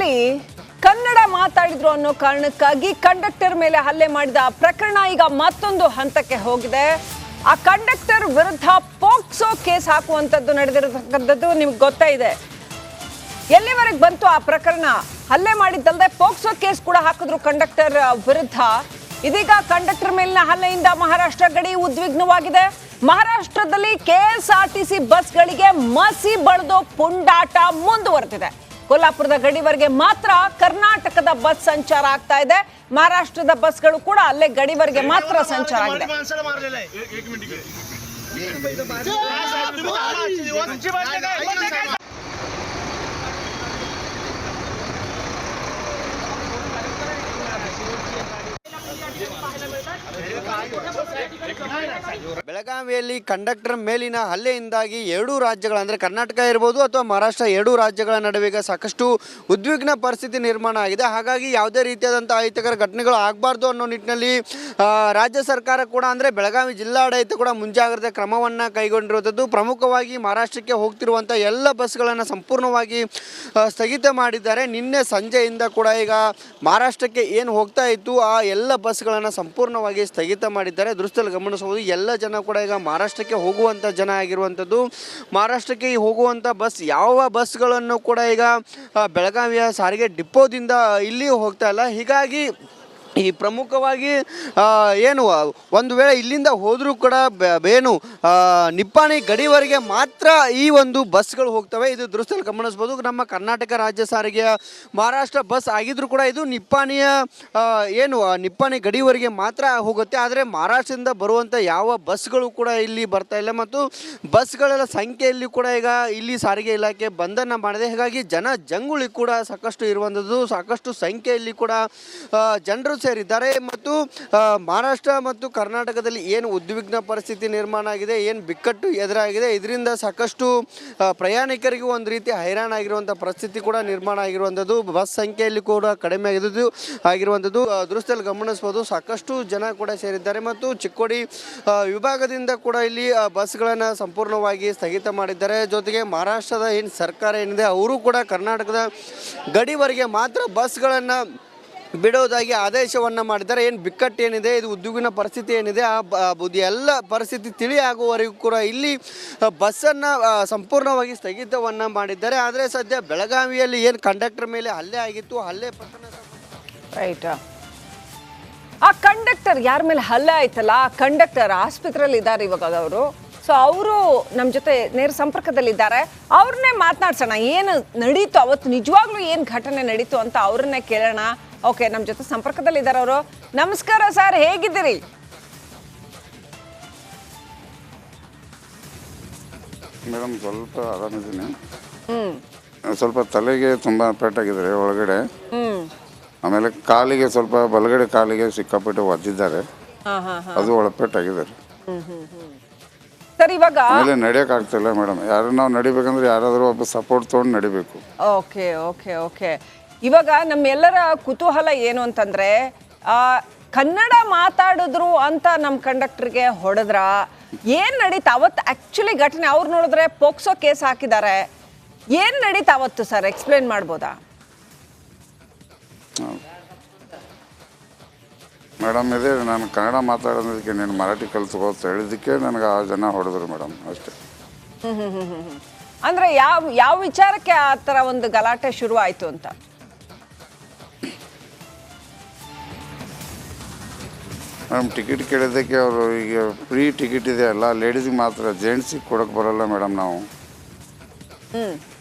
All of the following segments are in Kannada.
ಬೆಳಗಾವಿಯಲ್ಲಿ ಕನ್ನಡ ಮಾತಾಡಿದ್ರು ಅನ್ನೋ ಕಾರಣಕ್ಕಾಗಿ ಕಂಡಕ್ಟರ್ ಮೇಲೆ ಹಲ್ಲೆ ಮಾಡಿದ ಪ್ರಕರಣ ಈಗ ಮತ್ತೊಂದು ಹಂತಕ್ಕೆ ಹೋಗಿದೆ. ಆ ಕಂಡಕ್ಟರ್ ವಿರುದ್ಧ ಪೋಕ್ಸೋ ಕೇಸ್ ಹಾಕುವಂತದ್ದು ನಡೆದಿರತಕ್ಕಂಥದ್ದು ನಿಮ್ಗೆ ಗೊತ್ತಾ ಇದೆ. ಎಲ್ಲಿವರೆಗೆ ಬಂತು ಆ ಪ್ರಕರಣ? ಹಲ್ಲೆ ಮಾಡಿದ್ದಲ್ಲದೆ ಪೋಕ್ಸೋ ಕೇಸ್ ಕೂಡ ಹಾಕಿದ್ರು ಕಂಡಕ್ಟರ್ ವಿರುದ್ಧ. ಇದೀಗ ಕಂಡಕ್ಟರ್ ಮೇಲಿನ ಹಲ್ಲೆಯಿಂದ ಮಹಾರಾಷ್ಟ್ರ ಗಡಿ ಉದ್ವಿಗ್ನವಾಗಿದೆ. ಮಹಾರಾಷ್ಟ್ರದಲ್ಲಿ ಕೆಎಸ್ಆರ್ಟಿಸಿ ಬಸ್ಗಳಿಗೆ ಮಸಿ ಬಳಿದು ಪುಂಡಾಟ ಮುಂದುವರೆದಿದೆ. ಕೊಲ್ಲಾಪುರದ ಗಡಿವರೆಗೆ ಮಾತ್ರ ಕರ್ನಾಟಕದ ಬಸ್ ಸಂಚಾರ ಆಗ್ತಾ ಇದೆ. ಮಹಾರಾಷ್ಟ್ರದ ಬಸ್ಗಳು ಕೂಡ ಅಲ್ಲೇ ಗಡಿವರೆಗೆ ಮಾತ್ರ ಸಂಚಾರ ಆಗಿದೆ. ಬೆಳಗಾವಿಯಲ್ಲಿ ಕಂಡಕ್ಟರ್ ಮೇಲಿನ ಹಲ್ಲೆಯಿಂದಾಗಿ ಎರಡೂ ರಾಜ್ಯಗಳ ಅಂದರೆ ಕರ್ನಾಟಕ ಇರ್ಬೋದು ಅಥವಾ ಮಹಾರಾಷ್ಟ್ರ ಎರಡೂ ರಾಜ್ಯಗಳ ನಡುವೆ ಸಾಕಷ್ಟು ಉದ್ವಿಗ್ನ ಪರಿಸ್ಥಿತಿ ನಿರ್ಮಾಣ ಆಗಿದೆ. ಹಾಗಾಗಿ ಯಾವುದೇ ರೀತಿಯಾದಂಥ ಅಹಿತಕರ ಘಟನೆಗಳು ಆಗಬಾರ್ದು ಅನ್ನೋ ನಿಟ್ಟಿನಲ್ಲಿ ರಾಜ್ಯ ಸರ್ಕಾರ ಕೂಡ ಅಂದರೆ ಬೆಳಗಾವಿ ಜಿಲ್ಲಾಡಳಿತ ಕೂಡ ಮುಂಜಾಗ್ರತೆ ಕ್ರಮವನ್ನು ಕೈಗೊಂಡಿರುವಂಥದ್ದು. ಪ್ರಮುಖವಾಗಿ ಮಹಾರಾಷ್ಟ್ರಕ್ಕೆ ಹೋಗ್ತಿರುವಂಥ ಎಲ್ಲ ಬಸ್ಗಳನ್ನು ಸಂಪೂರ್ಣವಾಗಿ ಸ್ಥಗಿತ ಮಾಡಿದ್ದಾರೆ. ನಿನ್ನೆ ಸಂಜೆಯಿಂದ ಕೂಡ ಈಗ ಮಹಾರಾಷ್ಟ್ರಕ್ಕೆ ಏನು ಹೋಗ್ತಾ ಇತ್ತು ಆ ಎಲ್ಲ ಬಸ್ಗಳನ್ನು ಸಂಪೂರ್ಣವಾಗಿ ಸ್ಥಗಿತ ಮಾಡಿದ್ದಾರೆ. ದೃಶ್ಯದಲ್ಲಿ ಗಮನಿಸಬಹುದು, ಎಲ್ಲ ಜನ ಕೂಡ ಈಗ ಮಹಾರಾಷ್ಟ್ರಕ್ಕೆ ಹೋಗುವಂಥ ಜನ ಆಗಿರುವಂಥದ್ದು. ಮಹಾರಾಷ್ಟ್ರಕ್ಕೆ ಹೋಗುವಂಥ ಬಸ್ ಯಾವ ಬಸ್ಗಳನ್ನು ಕೂಡ ಈಗ ಬೆಳಗಾವಿಯ ಸಾರಿಗೆ ಡಿಪೋದಿಂದ ಇಲ್ಲಿ ಹೋಗ್ತಾ ಇಲ್ಲ. ಹೀಗಾಗಿ ಈ ಪ್ರಮುಖವಾಗಿ ಏನು ಒಂದು ವೇಳೆ ಇಲ್ಲಿಂದ ಹೋದರೂ ಕೂಡ ಏನು ನಿಪ್ಪಾಣಿ ಗಡಿವರೆಗೆ ಮಾತ್ರ ಈ ಒಂದು ಬಸ್ಗಳು ಹೋಗ್ತವೆ. ಇದು ದೃಶ್ಯದಲ್ಲಿ ಗಮನಿಸ್ಬೋದು. ನಮ್ಮ ಕರ್ನಾಟಕ ರಾಜ್ಯ ಸಾರಿಗೆಯ ಮಹಾರಾಷ್ಟ್ರ ಬಸ್ ಆಗಿದ್ರೂ ಕೂಡ ಇದು ನಿಪ್ಪಾಣಿಯ ನಿಪ್ಪಾಣಿ ಗಡಿವರೆಗೆ ಮಾತ್ರ ಹೋಗುತ್ತೆ. ಆದರೆ ಮಹಾರಾಷ್ಟ್ರದಿಂದ ಬರುವಂಥ ಯಾವ ಬಸ್ಗಳು ಕೂಡ ಇಲ್ಲಿ ಬರ್ತಾ ಇಲ್ಲ ಮತ್ತು ಬಸ್ಗಳ ಸಂಖ್ಯೆಯಲ್ಲಿ ಕೂಡ ಈಗ ಇಲ್ಲಿ ಸಾರಿಗೆ ಇಲಾಖೆ ಬಂಧನ ಮಾಡಿದೆ. ಹೀಗಾಗಿ ಜಂಗುಳಿ ಕೂಡ ಸಾಕಷ್ಟು ಇರುವಂಥದ್ದು. ಸಾಕಷ್ಟು ಸಂಖ್ಯೆಯಲ್ಲಿ ಕೂಡ ಜನರು ಸೇರಿದ್ದಾರೆ ಮತ್ತು ಮಹಾರಾಷ್ಟ್ರ ಮತ್ತು ಕರ್ನಾಟಕದಲ್ಲಿ ಏನು ಉದ್ವಿಗ್ನ ಪರಿಸ್ಥಿತಿ ನಿರ್ಮಾಣ ಆಗಿದೆ, ಏನು ಬಿಕ್ಕಟ್ಟು ಎದುರಾಗಿದೆ, ಇದರಿಂದ ಸಾಕಷ್ಟು ಪ್ರಯಾಣಿಕರಿಗೂ ಒಂದು ರೀತಿ ಹೈರಾಣ ಆಗಿರುವಂಥ ಪರಿಸ್ಥಿತಿ ಕೂಡ ನಿರ್ಮಾಣ ಆಗಿರುವಂಥದ್ದು. ಬಸ್ ಸಂಖ್ಯೆಯಲ್ಲಿ ಕೂಡ ಕಡಿಮೆ ಆಗಿರುವಂಥದ್ದು ದೃಶ್ಯದಲ್ಲಿ ಗಮನಿಸ್ಬೋದು. ಸಾಕಷ್ಟು ಜನ ಕೂಡ ಸೇರಿದ್ದಾರೆ ಮತ್ತು ಚಿಕ್ಕೋಡಿ ವಿಭಾಗದಿಂದ ಕೂಡ ಇಲ್ಲಿ ಬಸ್ಗಳನ್ನು ಸಂಪೂರ್ಣವಾಗಿ ಸ್ಥಗಿತ ಮಾಡಿದ್ದಾರೆ. ಜೊತೆಗೆ ಮಹಾರಾಷ್ಟ್ರದ ಏನು ಸರ್ಕಾರ ಏನಿದೆ ಅವರು ಕೂಡ ಕರ್ನಾಟಕದ ಗಡಿವರೆಗೆ ಮಾತ್ರ ಬಸ್ಗಳನ್ನು ಬಿಡೋದಾಗಿ ಆದೇಶವನ್ನು ಮಾಡಿದ್ದಾರೆ. ಏನು ಬಿಕ್ಕಟ್ಟು ಏನಿದೆ, ಇದು ಉದ್ಯೋಗಿನ ಪರಿಸ್ಥಿತಿ ಏನಿದೆ ಆ ಎಲ್ಲ ಪರಿಸ್ಥಿತಿ ತಿಳಿಯಾಗುವವರೆಗೂ ಕೂಡ ಇಲ್ಲಿ ಬಸ್ಸನ್ನು ಸಂಪೂರ್ಣವಾಗಿ ಸ್ಥಗಿತವನ್ನು ಮಾಡಿದ್ದಾರೆ. ಆದರೆ ಸದ್ಯ ಬೆಳಗಾವಿಯಲ್ಲಿ ಏನು ಕಂಡಕ್ಟರ್ ಮೇಲೆ ಹಲ್ಲೆ ಆಗಿತ್ತು, ಹಲ್ಲೆ ಪ್ರಕರಣ ರೈಟ್. ಆ ಕಂಡಕ್ಟರ್ ಯಾರ ಮೇಲೆ ಹಲ್ಲೆ ಆಯ್ತಲ್ಲ, ಆ ಕಂಡಕ್ಟರ್ ಆಸ್ಪತ್ರೆಯಲ್ಲಿ ಇದ್ದಾರೆ ಇವಾಗ ಅವರು. ಸೊ ಅವರು ನಮ್ಮ ಜೊತೆ ನೇರ ಸಂಪರ್ಕದಲ್ಲಿದ್ದಾರೆ. ಅವ್ರನ್ನೇ ಮಾತನಾಡ್ಸೋಣ. ಏನು ನಡೀತು ಅವತ್ತು, ನಿಜವಾಗ್ಲೂ ಏನು ಘಟನೆ ನಡೀತು ಅಂತ ಅವ್ರನ್ನೇ ಕೇಳೋಣ. ಓಕೆ, ನಮ್ಮ ಜೊತೆ ಸಂಪರ್ಕದಲ್ಲಿದ್ದಾರೆ ಅವರು. ನಮಸ್ಕಾರ ಸರ್, ಹೇಗಿದ್ದೀರಿ? ಮೇಡಮ್ ಸ್ವಲ್ಪ ಆರಾಮಿದ್ದೀನಿ. ಸ್ವಲ್ಪ ತಲೆಗೆ ತುಂಬ ಪೇಟಾಗಿದ್ದಾರೆ ಒಳಗಡೆ. ಆಮೇಲೆ ಕಾಲಿಗೆ ಸ್ವಲ್ಪ ಬಲಗಡೆ ಕಾಲಿಗೆ ಸಿಕ್ಕಾಪಟ್ಟೆ ಒದ್ದಿದ್ದಾರೆ. ಅದು ಒಳಪೇಟಾಗಿದ್ದಾರೆ. ಸರ್ ಇವಾಗ ಆಮೇಲೆ ನಡೆಯಕ್ ಆಗ್ತಿಲ್ಲ ಮೇಡಮ್. ಯಾರು ನಾವು ನಡಿಬೇಕಂದ್ರೆ ಯಾರಾದರೂ ಒಬ್ಬ ಸಪೋರ್ಟ್ ತೊಗೊಂಡು ನಡಿಬೇಕು. Okay okay okay. ಇವಾಗ ನಮ್ಮೆಲ್ಲರ ಕುತೂಹಲ ಏನು ಅಂತಂದ್ರೆ, ಕನ್ನಡ ಮಾತಾಡಿದ್ರು ಅಂತ ನಮ್ಮ ಕಂಡಕ್ಟರ್ಗೆ ಹೊಡೆದ್ರ ಏನ್ ನಡೀತಾ ಅವತ್ತು? ಆಕ್ಚುಲಿ ಘಟನೆ ಅವ್ರು ನೋಡಿದ್ರೆ ಪೋಕ್ಸೋ ಕೇಸ್ ಹಾಕಿದ್ದಾರೆ. ಏನ್ ನಡೀತಾ ಅವತ್ತು ಸರ್, ಎಕ್ಸ್ಪ್ಲೇನ್ ಮಾಡ್ಬೋದಾ? ಮೇಡಮ್ ಇದೆ, ನಾನು ಕನ್ನಡ ಮಾತಾಡೋದಕ್ಕೆ ನೀನು ಮರಾಠಿ ಕಲ್ತ್ಕೋ ಅಂತ ಹೇಳಿದ್ದಕ್ಕೆ ನನಗೆ ಆ ಜನ ಹೊಡೆದ್ರು ಮೇಡಮ್, ಅಷ್ಟೇ. ಅಂದ್ರೆ ಯಾವ ವಿಚಾರಕ್ಕೆ ಆ ಥರ ಒಂದು ಗಲಾಟೆ ಶುರು ಆಯ್ತು ಅಂತ? ಮೇಡಮ್ ಟಿಕೆಟ್ ಕೇಳಿದ್ದಕ್ಕೆ ಅವರು ಈಗ ಫ್ರೀ ಟಿಕೆಟ್ ಇದೆ ಅಲ್ಲ, ಲೇಡೀಸಿಗೆ ಮಾತ್ರ, ಜೆಂಟ್ಸಿಗೆ ಕೊಡೋಕೆ ಬರೋಲ್ಲ ಮೇಡಮ್. ನಾವು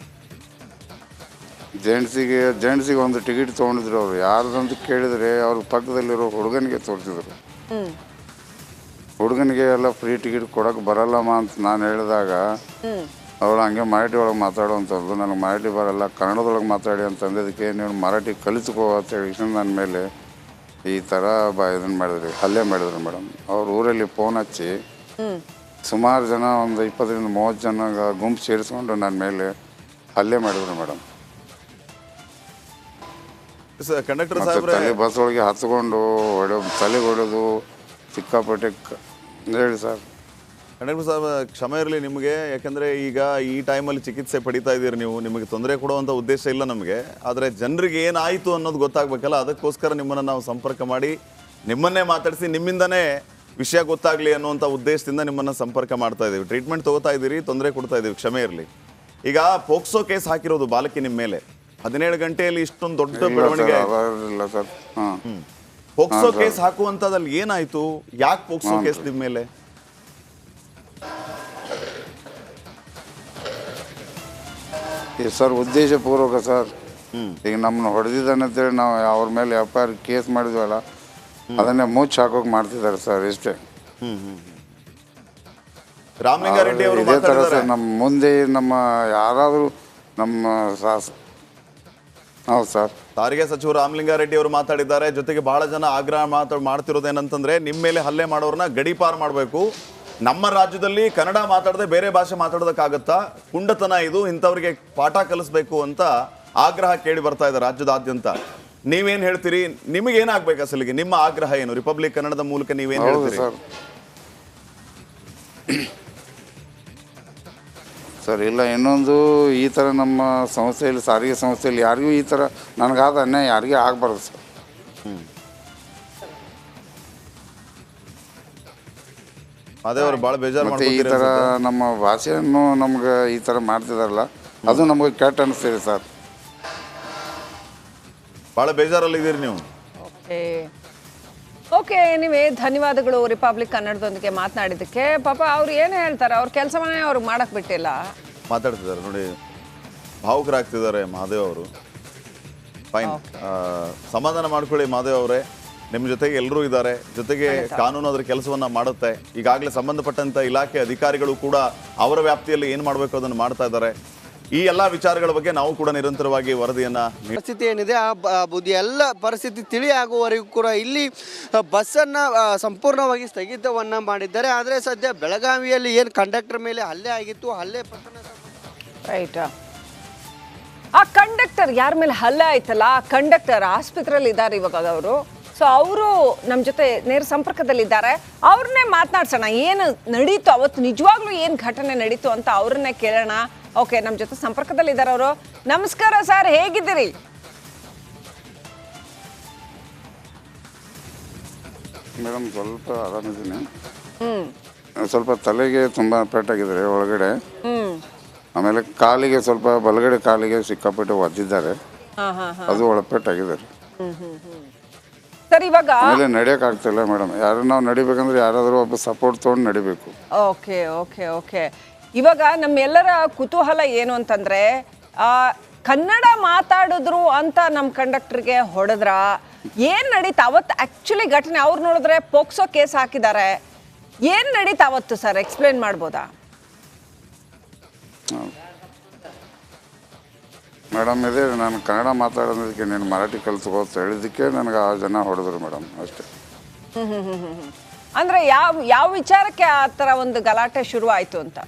ಜೆಂಟ್ಸಿಗೆ ಒಂದು ಟಿಕೆಟ್ ತೊಗೊಂಡಿದ್ರು. ಅವರು ಯಾರ್ದಂತ ಕೇಳಿದರೆ ಅವ್ರ ಪಕ್ಕದಲ್ಲಿರೋ ಹುಡುಗನಿಗೆ ತೋರಿಸಿದ್ರು. ಹುಡುಗನಿಗೆ ಎಲ್ಲ ಫ್ರೀ ಟಿಕೆಟ್ ಕೊಡೋಕೆ ಬರಲ್ಲಮ್ಮ ಅಂತ ನಾನು ಹೇಳಿದಾಗ ಅವಳು ಹಂಗೆ ಮರಾಠಿ ಒಳಗೆ ಮಾತಾಡುವಂಥದ್ದು. ನನಗೆ ಮರಾಠಿ ಬರಲ್ಲ, ಕನ್ನಡದೊಳಗೆ ಮಾತಾಡಿ ಅಂತಂದಿದ್ದಕ್ಕೆ ನೀವು ಮರಾಠಿ ಕಲಿತ್ಕೋ ಅಂತ ಹೇಳಿ ನನ್ನ ಮೇಲೆ ಈ ಥರ ಇದನ್ನು ಮಾಡಿದ್ರಿ, ಹಲ್ಲೆ ಮಾಡಿದ್ರು ಮೇಡಮ್. ಅವ್ರ ಊರಲ್ಲಿ ಫೋನ್ ಹಚ್ಚಿ ಸುಮಾರು ಜನ, ಒಂದು 20ರಿಂದ 30 ಜನ ಗುಂಪು ಸೇರಿಸ್ಕೊಂಡು ನನ್ನ ಮೇಲೆ ಹಲ್ಲೆ ಮಾಡಿದ್ರು ಮೇಡಮ್. ತಲೆ ಬಸ್ ಒಳಗೆ ಹತ್ಕೊಂಡು ತಲೆಗೆ ಹೊಡೆದು ಸಿಕ್ಕಾಪಟ್ಟೆ. ಹೇಳಿ ಸರ್. ಖಂಡಿತ ಸಾಹೇಬ್, ಕ್ಷಮೆ ಇರಲಿ ನಿಮಗೆ. ಯಾಕೆಂದರೆ ಈಗ ಈ ಟೈಮಲ್ಲಿ ಚಿಕಿತ್ಸೆ ಪಡಿತಾ ಇದ್ದೀರಿ ನೀವು, ನಿಮಗೆ ತೊಂದರೆ ಕೊಡುವಂಥ ಉದ್ದೇಶ ಇಲ್ಲ ನಮಗೆ. ಆದರೆ ಜನರಿಗೆ ಏನಾಯಿತು ಅನ್ನೋದು ಗೊತ್ತಾಗಬೇಕಲ್ಲ, ಅದಕ್ಕೋಸ್ಕರ ನಿಮ್ಮನ್ನು ನಾವು ಸಂಪರ್ಕ ಮಾಡಿ ನಿಮ್ಮನ್ನೇ ಮಾತಾಡಿಸಿ ನಿಮ್ಮಿಂದನೇ ವಿಷಯ ಗೊತ್ತಾಗಲಿ ಅನ್ನುವಂಥ ಉದ್ದೇಶದಿಂದ ನಿಮ್ಮನ್ನು ಸಂಪರ್ಕ ಮಾಡ್ತಾ ಇದ್ದೀವಿ. ಟ್ರೀಟ್ಮೆಂಟ್ ತೊಗೋತಾ ಇದ್ದೀರಿ, ತೊಂದರೆ ಕೊಡ್ತಾ ಇದ್ದೀವಿ, ಕ್ಷಮೆ ಇರಲಿ. ಈಗ ಪೋಕ್ಸೋ ಕೇಸ್ ಹಾಕಿರೋದು ಬಾಲಕಿ ನಿಮ್ಮ ಮೇಲೆ 17 ಗಂಟೆಯಲ್ಲಿ ಇಷ್ಟೊಂದು ದೊಡ್ಡ ಬೆಳವಣಿಗೆ. ಇಲ್ಲ ಸರ್. ಹಾಂ, ಪೋಕ್ಸೋ ಕೇಸ್ ಹಾಕುವಂಥದ್ದಲ್ಲಿ ಏನಾಯಿತು? ಯಾಕೆ ಪೋಕ್ಸೋ ಕೇಸ್ ನಿಮ್ಮ ಮೇಲೆ? ಸರ್ ಉದ್ದೇಶಪೂರ್ವಕ ಸರ್. ಈಗ ನಮ್ಮನ್ನು ಹೊಡೆದಿದ್ದಾನೆ ಅಂತೇಳಿ ನಾವು ಅವ್ರ ಮೇಲೆ FIR ಕೇಸ್ ಮಾಡಿದ್ವಲ್ಲ, ಅದನ್ನೇ ಮುಚ್ಚಿ ಹಾಕೋಕೆ ಮಾಡ್ತಿದ್ದಾರೆ ಸರ್, ಇಷ್ಟೇ. ರಾಮಲಿಂಗಾರೆಡ್ಡಿ ಅವರು ಇದೇ ಥರ ಸರ್ ನಮ್ಮ ಮುಂದೆ ನಮ್ಮ ಯಾರಾದರೂ ನಮ್ಮ ಹೌದು ಸರ್. ಸಾರಿಗೆ ಸಚಿವರು ರಾಮಲಿಂಗಾರೆಡ್ಡಿ ಅವರು ಮಾತಾಡಿದ್ದಾರೆ. ಜೊತೆಗೆ ಬಹಳ ಜನ ಆಗ್ರಹ ಮಾಡ್ತಿರೋದೇನಂತಂದ್ರೆ ನಿಮ್ಮ ಮೇಲೆ ಹಲ್ಲೆ ಮಾಡೋರನ್ನ ಗಡೀಪಾರು ಮಾಡಬೇಕು. ನಮ್ಮ ರಾಜ್ಯದಲ್ಲಿ ಕನ್ನಡ ಮಾತಾಡದೆ ಬೇರೆ ಭಾಷೆ ಮಾತಾಡೋದಕ್ಕಾಗತ್ತಾ? ಕುಂಡತನ ಇದು, ಇಂಥವ್ರಿಗೆ ಪಾಠ ಕಲಿಸ್ಬೇಕು ಅಂತ ಆಗ್ರಹ ಕೇಳಿ ಬರ್ತಾ ಇದೆ ರಾಜ್ಯದಾದ್ಯಂತ. ನೀವೇನು ಹೇಳ್ತೀರಿ? ನಿಮಗೇನಾಗಬೇಕು ಅಸಲಿಗೆ? ನಿಮ್ಮ ಆಗ್ರಹ ಏನು? ರಿಪಬ್ಲಿಕ್ ಕನ್ನಡದ ಮೂಲಕ ನೀವೇನು ಹೇಳ್ತೀರಿ? ಸರ್ ಇಲ್ಲ, ಇನ್ನೊಂದು ಈ ಥರ ನಮ್ಮ ಸಂಸ್ಥೆಯಲ್ಲಿ, ಸಾರಿಗೆ ಸಂಸ್ಥೆಯಲ್ಲಿ ಯಾರಿಗೂ ಈ ಥರ ನನಗಾದ ಅನ್ಯಾಯ ಯಾರಿಗೂ ಆಗಬಾರ್ದು ಸರ್. ಅದೇ ಅವ್ರು ಭಾಳ ಬೇಜಾರು ಮತ್ತೆ ಈ ಥರ ನಮ್ಮ ಭಾಷೆಯನ್ನು ನಮ್ಗೆ ಈ ಥರ ಮಾಡ್ತಿದಾರಲ್ಲ, ಅದು ನಮಗೆ ಕೆಟ್ಟ ಅನಿಸ್ತಿದೆ ಸರ್. ಭಾಳ ಬೇಜಾರಲ್ಲಿದ್ದೀರಿ ನೀವು. ಓಕೆ, ನೀವೇ ಧನ್ಯವಾದಗಳು ರಿಪಬ್ಲಿಕ್ ಕನ್ನಡದೊಂದಿಗೆ ಮಾತನಾಡಿದ್ದಕ್ಕೆ. ಪಾಪ ಅವ್ರು ಏನು ಹೇಳ್ತಾರೆ, ಅವ್ರ ಕೆಲಸವನ್ನೇ ಅವ್ರಿಗೆ ಮಾಡಕ್ ಬಿಟ್ಟಿಲ್ಲ. ಮಾತಾಡ್ತಿದ್ದಾರೆ ನೋಡಿ, ಭಾವುಕರಾಗ್ತಿದ್ದಾರೆ ಮಹಾದೇವ್ ಅವರು. ಫೈನ್, ಸಮಾಧಾನ ಮಾಡ್ಕೊಳ್ಳಿ ಮಹಾದೇವ್ ಅವರೇ. ನಿಮ್ಮ ಜೊತೆಗೆ ಎಲ್ಲರೂ ಇದ್ದಾರೆ. ಜೊತೆಗೆ ಕಾನೂನು ಅದರ ಕೆಲಸವನ್ನ ಮಾಡುತ್ತೆ. ಈಗಾಗಲೇ ಸಂಬಂಧಪಟ್ಟಂತ ಇಲಾಖೆ ಅಧಿಕಾರಿಗಳು ಕೂಡ ಅವರ ವ್ಯಾಪ್ತಿಯಲ್ಲಿ ಏನು ಮಾಡಬೇಕು ಅದನ್ನು ಮಾಡ್ತಾ ಇದ್ದಾರೆ. ಈ ಎಲ್ಲ ವಿಚಾರಗಳ ಬಗ್ಗೆ ನಾವು ಕೂಡ ನಿರಂತರವಾಗಿ ವರದಿಯನ್ನ. ಪರಿಸ್ಥಿತಿ ಏನಿದೆ ಎಲ್ಲ ಪರಿಸ್ಥಿತಿ ತಿಳಿಯಾಗುವವರೆಗೂ ಕೂಡ ಇಲ್ಲಿ ಬಸ್ಸನ್ನು ಸಂಪೂರ್ಣವಾಗಿ ಸ್ಥಗಿತವನ್ನ ಮಾಡಿದ್ದಾರೆ. ಆದರೆ ಸದ್ಯ ಬೆಳಗಾವಿಯಲ್ಲಿ ಏನು ಕಂಡಕ್ಟರ್ ಮೇಲೆ ಹಲ್ಲೆ ಆಗಿತ್ತು, ಹಲ್ಲೆ ಪ್ರಕರಣ ರೈಟ್, ಆ ಕಂಡಕ್ಟರ್ ಯಾರ ಮೇಲೆ ಹಲ್ಲೆ ಆಯ್ತಲ್ಲ, ಆ ಕಂಡಕ್ಟರ್ ಆಸ್ಪತ್ರೆಯಲ್ಲಿ ಇದ್ದಾರೆ ಇವಾಗ ಅವರು. ಸೊ ಅವರು ನಮ್ಮ ಜೊತೆ ನೇರ ಸಂಪರ್ಕದಲ್ಲಿದ್ದಾರೆ. ಅವ್ರನ್ನೇ ಮಾತನಾಡ್ಸೋಣ, ಏನು ನಡೀತು ಅವತ್ತು, ನಿಜವಾಗ್ಲೂ ಏನು ಘಟನೆ ನಡೀತು ಅಂತ ಅವ್ರನ್ನೇ ಕೇಳೋಣ. ಓಕೆ, ನಮ್ಮ ಜೊತೆ ಸಂಪರ್ಕದಲ್ಲಿದ್ದಾರೆ ಅವರು. ನಮಸ್ಕಾರ ಸರ್, ಹೇಗಿದ್ದೀರಿ? ಮೇಡಮ್ ಸ್ವಲ್ಪ ಆರಾಮಿದ್ದೀನಿ. ಸ್ವಲ್ಪ ತಲೆಗೆ ತುಂಬ ಪೇಟಾಗಿದ್ದಾರೆ ಒಳಗಡೆ. ಆಮೇಲೆ ಕಾಲಿಗೆ ಸ್ವಲ್ಪ ಬಲಗಡೆ ಕಾಲಿಗೆ ಸಿಕ್ಕಾಪಟ್ಟೆ ಒದ್ದಿದ್ದಾರೆ, ಅದು ಒಳಪೇಟಾಗಿದ್ದಾರೆ. ಸರ್ ಇವಾಗ ಆಮೇಲೆ ನಡೆಯಕ್ಕೆ ಆಗ್ತಿಲ್ಲ ಮೇಡಮ್. ಯಾರು ನಾವು ನಡಿಬೇಕಂದ್ರೆ ಯಾರಾದರೂ ಒಬ್ಬ ಸಪೋರ್ಟ್ ತೊಗೊಂಡು ನಡಿಬೇಕು. ಓಕೆ ಓಕೆ ಓಕೆ ಇವಾಗ ನಮ್ಮೆಲ್ಲರ ಕುತೂಹಲ ಏನು ಅಂತಂದ್ರೆ, ಕನ್ನಡ ಮಾತಾಡಿದ್ರು ಅಂತ ನಮ್ಮ ಕಂಡಕ್ಟರ್ಗೆ ಹೊಡೆದ್ರ, ಏನ್ ನಡೀತಾ ಅವತ್ತು ಆಕ್ಚುಲಿ ಘಟನೆ? ಅವ್ರು ನೋಡಿದ್ರೆ ಪೋಕ್ಸೋ ಕೇಸ್ ಹಾಕಿದ್ದಾರೆ. ಏನ್ ನಡೀತಾ ಅವತ್ತು ಸರ್, ಎಕ್ಸ್ಪ್ಲೇನ್ ಮಾಡ್ಬೋದಾ? ಮೇಡಮ್ ಇದೆ, ನಾನು ಕನ್ನಡ ಮಾತಾಡೋದಕ್ಕೆ ನೀನು ಮರಾಠಿ ಕಲಿತ್ಕೋ ಅಂತ ಹೇಳಿದ್ದಕ್ಕೆ ನನಗೆ ಆ ಜನ ಹೊಡೆದ್ರು ಮೇಡಮ್, ಅಷ್ಟೇ. ಅಂದ್ರೆ ಯಾವ ವಿಚಾರಕ್ಕೆ ಆ ಥರ ಒಂದು ಗಲಾಟೆ ಶುರು ಆಯ್ತು ಅಂತ?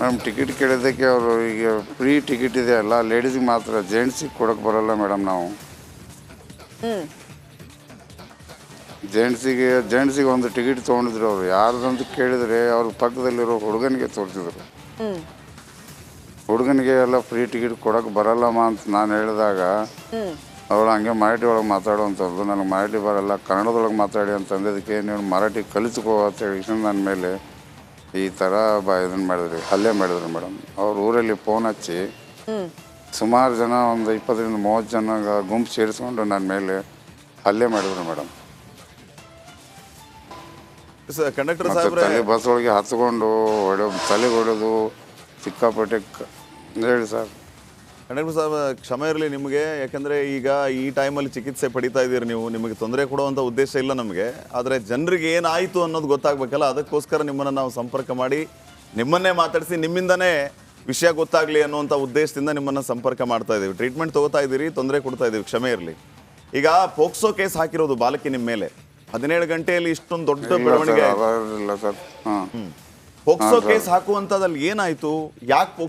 ಮೇಡಮ್ ಟಿಕೆಟ್ ಕೇಳಿದ್ದಕ್ಕೆ ಅವರು ಈಗ ಫ್ರೀ ಟಿಕೆಟ್ ಇದೆ ಅಲ್ಲ, ಲೇಡೀಸಿಗೆ ಮಾತ್ರ, ಜೆಂಟ್ಸಿಗೆ ಕೊಡೋಕ್ಕೆ ಬರೋಲ್ಲ ಮೇಡಮ್ ನಾವು. ಜೆಂಟ್ಸಿಗೆ ಒಂದು ಟಿಕೆಟ್ ತೊಗೊಂಡಿದ್ರು ಅವರು. ಯಾರ್ದಂತ ಕೇಳಿದರೆ ಅವ್ರ ಪಕ್ಕದಲ್ಲಿರೋ ಹುಡುಗನಿಗೆ ತೋರಿಸಿದ್ರು. ಹುಡುಗನಿಗೆ ಎಲ್ಲ ಫ್ರೀ ಟಿಕೆಟ್ ಕೊಡೋಕ್ಕೆ ಬರಲ್ಲಮ್ಮ ಅಂತ ನಾನು ಹೇಳಿದಾಗ ಅವಳು ಹಂಗೆ ಮರಾಠಿ ಒಳಗೆ ಮಾತಾಡುವಂಥದ್ದು. ನನಗೆ ಮರಾಠಿ ಬರಲ್ಲ, ಕನ್ನಡದೊಳಗೆ ಮಾತಾಡಿ ಅಂತಂದಿದ್ದಕ್ಕೆ ನೀವು ಮರಾಠಿ ಕಲಿತ್ಕೋ ಅಂತ ಹೇಳಿ ನನ್ನ ಮೇಲೆ ಈ ಥರ ಇದನ್ನು ಮಾಡಿದ್ರಿ, ಹಲ್ಲೆ ಮಾಡಿದ್ರು ಮೇಡಮ್. ಅವ್ರ ಊರಲ್ಲಿ ಫೋನ್ ಹಚ್ಚಿ ಸುಮಾರು ಜನ, ಒಂದು 20-30 ಜನ ಗುಂಪು ಸೇರಿಸ್ಕೊಂಡು ನನ್ನ ಮೇಲೆ ಹಲ್ಲೆ ಮಾಡಿದ್ರು ಮೇಡಮ್. ಕಂಡಕ್ಟರ್ ತಲೆ ಬಸ್ ಒಳಗೆ ಹತ್ಕೊಂಡು ತಲೆಗೆ ಹೊಡೆದು ಸಿಕ್ಕಾಪಟ್ಟೆ ಹೇಳಿ ಸರ್. ಕಂಡಕ್ಟರ್ ಸಾಹೇಬ್, ಕ್ಷಮೆ ಇರಲಿ ನಿಮಗೆ. ಯಾಕೆಂದರೆ ಈಗ ಈ ಟೈಮಲ್ಲಿ ಚಿಕಿತ್ಸೆ ಪಡಿತಾ ಇದ್ದೀರಿ ನೀವು, ನಿಮಗೆ ತೊಂದರೆ ಕೊಡುವಂಥ ಉದ್ದೇಶ ಇಲ್ಲ ನಮಗೆ. ಆದರೆ ಜನರಿಗೆ ಏನಾಯಿತು ಅನ್ನೋದು ಗೊತ್ತಾಗಬೇಕಲ್ಲ, ಅದಕ್ಕೋಸ್ಕರ ನಿಮ್ಮನ್ನು ನಾವು ಸಂಪರ್ಕ ಮಾಡಿ ನಿಮ್ಮನ್ನೇ ಮಾತಾಡಿಸಿ ನಿಮ್ಮಿಂದನೇ ವಿಷಯ ಗೊತ್ತಾಗಲಿ ಅನ್ನುವಂಥ ಉದ್ದೇಶದಿಂದ ನಿಮ್ಮನ್ನು ಸಂಪರ್ಕ ಮಾಡ್ತಾ ಇದ್ದೀವಿ. ಟ್ರೀಟ್ಮೆಂಟ್ ತೊಗೋತಾ ಇದ್ದೀರಿ, ತೊಂದರೆ ಕೊಡ್ತಾ ಇದ್ದೀವಿ, ಕ್ಷಮೆ ಇರಲಿ. ಈಗ ಪೋಕ್ಸೋ ಕೇಸ್ ಹಾಕಿರೋದು ಬಾಲಕಿ ನಿಮ್ಮ ಮೇಲೆ 17 ಗಂಟೆಯಲ್ಲಿ ಇಷ್ಟೊಂದು ದೊಡ್ಡ ಬೆಳವಣಿಗೆ. ಇಲ್ಲ ಸರ್. ಪೋಕ್ಸೋ ಕೇಸ್ ಹಾಕುವಂಥದ್ದಲ್ಲಿ ಏನಾಯಿತು? ಯಾಕೆ